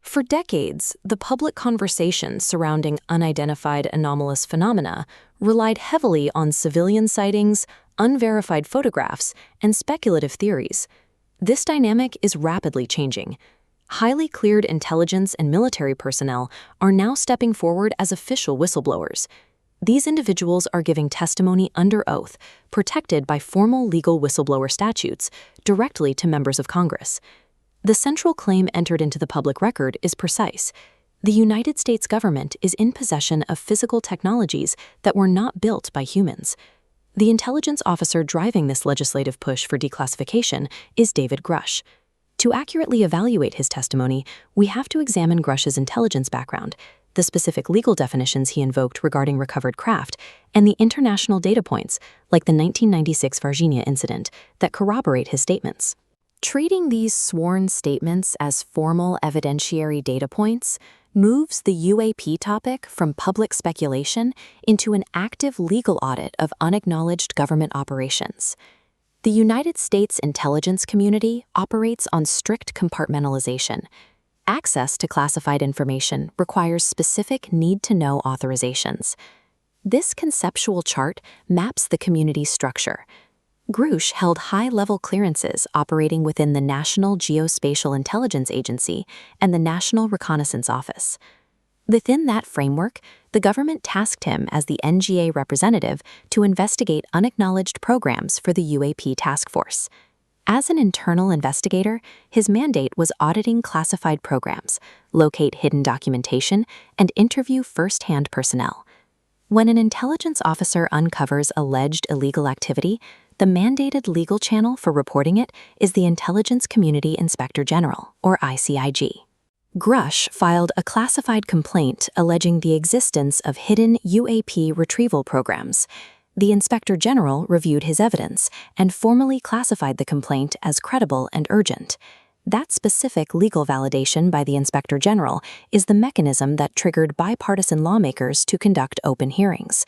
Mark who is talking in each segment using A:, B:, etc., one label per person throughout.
A: For decades, the public conversation surrounding unidentified anomalous phenomena relied heavily on civilian sightings, unverified photographs, and speculative theories. This dynamic is rapidly changing. Highly cleared intelligence and military personnel are now stepping forward as official whistleblowers. These individuals are giving testimony under oath, protected by formal legal whistleblower statutes, directly to members of Congress. The central claim entered into the public record is precise. The United States government is in possession of physical technologies that were not built by humans. The intelligence officer driving this legislative push for declassification is David Grusch. To accurately evaluate his testimony, we have to examine Grusch's intelligence background, the specific legal definitions he invoked regarding recovered craft, and the international data points, like the 1996 Virginia incident, that corroborate his statements. Treating these sworn statements as formal evidentiary data points moves the UAP topic from public speculation into an active legal audit of unacknowledged government operations. The United States intelligence community operates on strict compartmentalization. Access to classified information requires specific need-to-know authorizations. This conceptual chart maps the community's structure. Grusch held high-level clearances operating within the National Geospatial Intelligence Agency and the National Reconnaissance Office. Within that framework, the government tasked him as the NGA representative to investigate unacknowledged programs for the UAP task force. As an internal investigator, his mandate was auditing classified programs, locate hidden documentation, and interview first-hand personnel. When an intelligence officer uncovers alleged illegal activity, the mandated legal channel for reporting it is the Intelligence Community Inspector General, or ICIG. Grusch filed a classified complaint alleging the existence of hidden UAP retrieval programs. The Inspector General reviewed his evidence and formally classified the complaint as credible and urgent. That specific legal validation by the Inspector General is the mechanism that triggered bipartisan lawmakers to conduct open hearings.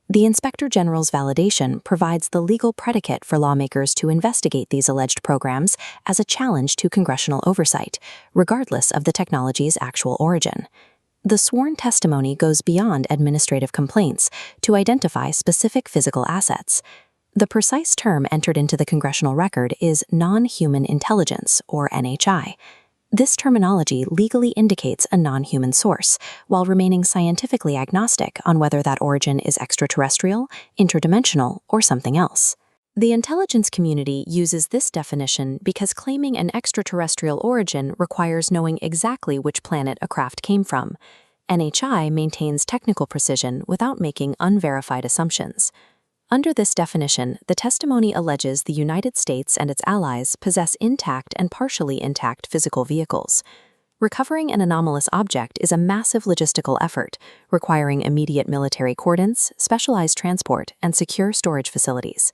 A: The Inspector General's validation provides the legal predicate for lawmakers to investigate these alleged programs as a challenge to congressional oversight, regardless of the technology's actual origin. The sworn testimony goes beyond administrative complaints to identify specific physical assets. The precise term entered into the congressional record is non-human intelligence, or NHI. This terminology legally indicates a non-human source, while remaining scientifically agnostic on whether that origin is extraterrestrial, interdimensional, or something else. The intelligence community uses this definition because claiming an extraterrestrial origin requires knowing exactly which planet a craft came from. NHI maintains technical precision without making unverified assumptions. Under this definition, the testimony alleges the United States and its allies possess intact and partially intact physical vehicles. Recovering an anomalous object is a massive logistical effort, requiring immediate military cordons, specialized transport, and secure storage facilities.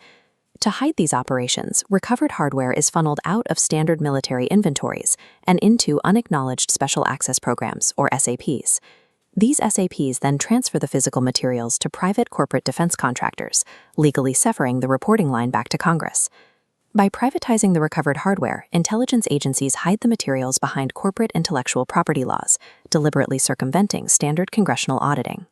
A: To hide these operations, recovered hardware is funneled out of standard military inventories and into unacknowledged special access programs, or SAPs. These SAPs then transfer the physical materials to private corporate defense contractors, legally severing the reporting line back to Congress. By privatizing the recovered hardware, intelligence agencies hide the materials behind corporate intellectual property laws, deliberately circumventing standard congressional auditing.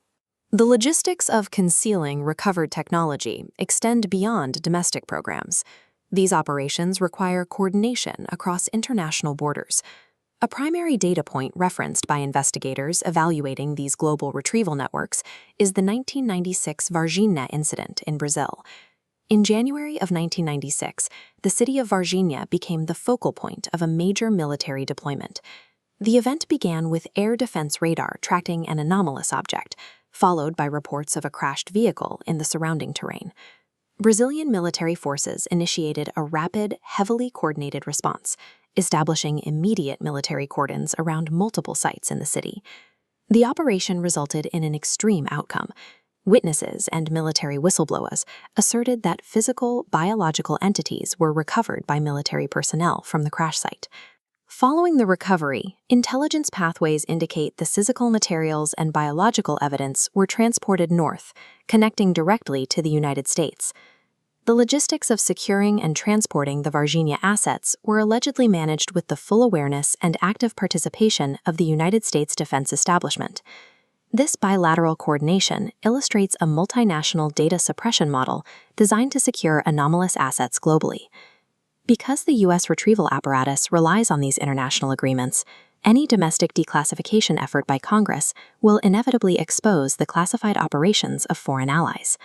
A: The logistics of concealing recovered technology extend beyond domestic programs. These operations require coordination across international borders. A primary data point referenced by investigators evaluating these global retrieval networks is the 1996 Varginha incident in Brazil. In January of 1996, the city of Varginha became the focal point of a major military deployment. The event began with air defense radar tracking an anomalous object, followed by reports of a crashed vehicle in the surrounding terrain. Brazilian military forces initiated a rapid, heavily coordinated response, establishing immediate military cordons around multiple sites in the city. The operation resulted in an extreme outcome. Witnesses and military whistleblowers asserted that physical, biological entities were recovered by military personnel from the crash site. Following the recovery, intelligence pathways indicate the physical materials and biological evidence were transported north, connecting directly to the United States. The logistics of securing and transporting the Varginha assets were allegedly managed with the full awareness and active participation of the United States defense establishment. This bilateral coordination illustrates a multinational data suppression model designed to secure anomalous assets globally. Because the U.S. retrieval apparatus relies on these international agreements, any domestic declassification effort by Congress will inevitably expose the classified operations of foreign allies.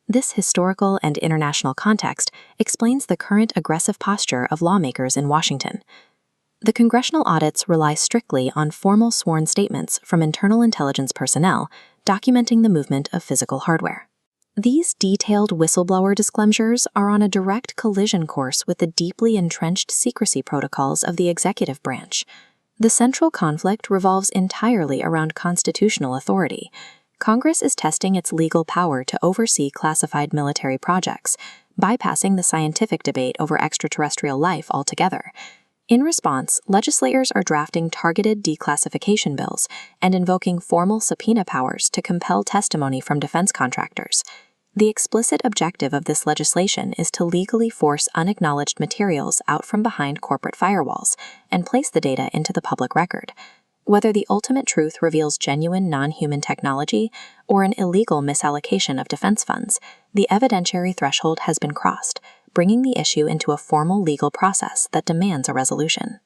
A: This historical and international context explains the current aggressive posture of lawmakers in Washington. The congressional audits rely strictly on formal sworn statements from internal intelligence personnel documenting the movement of physical hardware. These detailed whistleblower disclosures are on a direct collision course with the deeply entrenched secrecy protocols of the executive branch. The central conflict revolves entirely around constitutional authority. Congress is testing its legal power to oversee classified military projects, bypassing the scientific debate over extraterrestrial life altogether. In response, legislators are drafting targeted declassification bills and invoking formal subpoena powers to compel testimony from defense contractors. The explicit objective of this legislation is to legally force unacknowledged materials out from behind corporate firewalls and place the data into the public record. Whether the ultimate truth reveals genuine non-human technology or an illegal misallocation of defense funds, the evidentiary threshold has been crossed, bringing the issue into a formal legal process that demands a resolution.